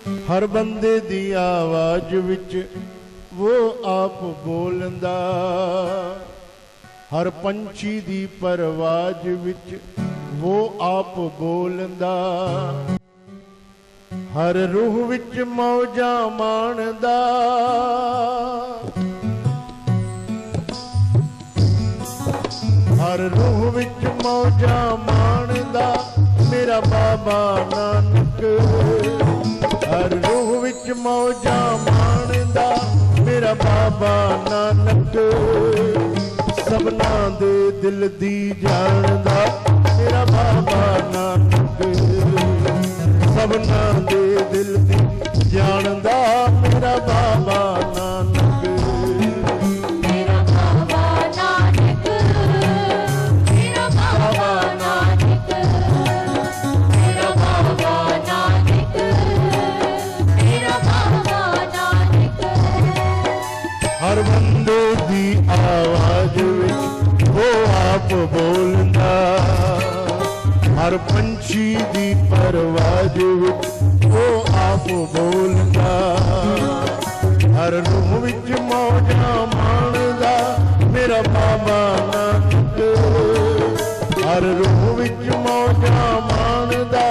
हर बंदे दी आवाज विच वो आप बोलंदा, हर पंछी दी परवाज विच वो आप बोलंदा, हर रूह विच मौजा माणदा, हर रूह विच मौजा माणदा मेरा बाबा नानक। हर रूह विच मौजा माणदा मेरा बाबा नानक। सबना दे दिल दी जानदा मेरा बाबा नानक। सबना दे दिल दी जानदा मेरा बाबा नानक। मेरा बाबा नानक, मेरा बाबा नानक, मेरा बाबा नानक, मेरा बाबा नानक। हर बंदे दी आवाज विच वो आप बोलदा, हर पंछी दी परवाज विच वो आप बोलदा, हर रूह विच मौजा माणदा मेरा बाबा नानक। हर रूह विच मौजा माणदा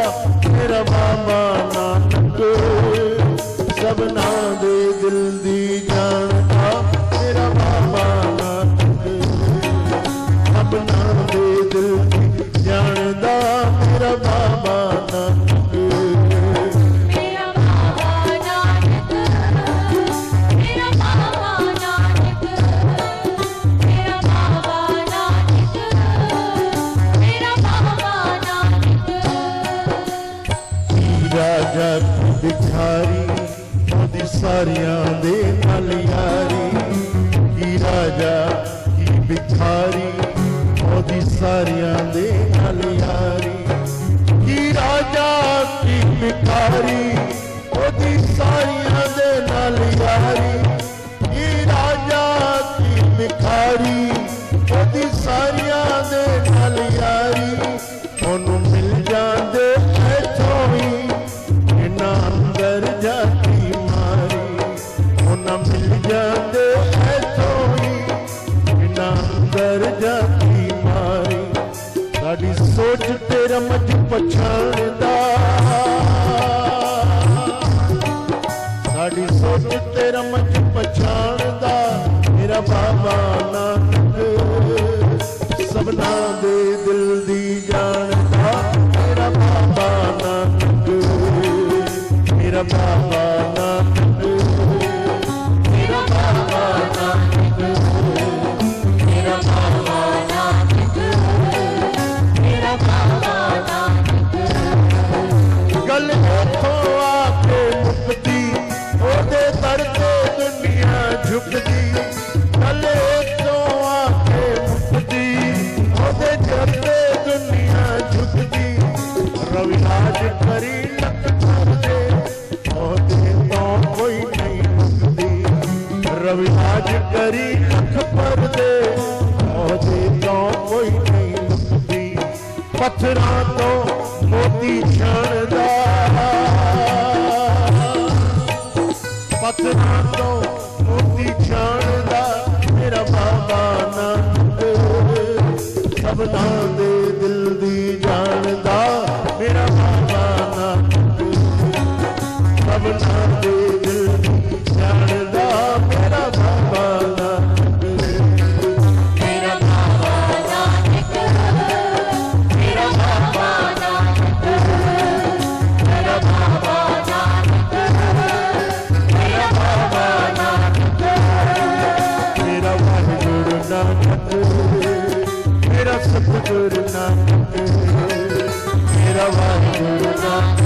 मेरा बाबा नानक। सबना दे दिल दी जानदा मेरा बाबा नानक। सबना दे दिल दी जानदा मेरा बाबा नानक। मेरा बाबा नानक, मेरा बाबा नानक, मेरा बाबा नानक, मेरा बाबा नानक। राजा भिखारी ओदी सारियां दे नाल यारी। की राजा की भिखारी ओदी सारियां दे नाल यारी। की राजा की भिखारी ओदी सारियां दे नाल यारी। की राजा की भिखारी ओदी सारियां दे नाल यारी। ओनू मिल जांदे ऐथों ही इन्हां अंदर जाती मारी। ओना मिल जांदे ऐथों ही इन्हां अंदर जाती मारी। साडी सोच तेरा मझ पछाणदा, साडी सोच तेरा मझ पछाणदा मेरा बाबा नानक। सबना दे दिल दी जानदा मेरा बाबा नानक। मेरा बाबा नानक, मेरा बाबा नानक, मेरा बाबा नानक, मेरा बाबा नानक। गल इथों आके मुकदी ओदे दर ते दुनिया झुकदी। गल इथों आके मुकदी ओदे दर ते दुनिया झुकदी। रविराज करी लख कर दे ओदे तो कोई नहीं मुकदी। रविराज करी लख पर दे ओदे तो कोई नहीं मुकदी। पत्थरां तो मोती छाणदा, पत्थरां तो मोती छाणदा मेरा बाबा नानक। सबना दे दिल दी जानदा मेरा बाबा नानक। सबना दे दिल दी जानदा मेरा बाबा नानक। मेरा बाबा नानक, मेरा बाबा नानक, मेरा बाबा नानक, मेरा बाबा नानक। मेरा वाहिगुरु नानक, मेरा सतगुरु नानक, मेरा वाहिगुरु नानक।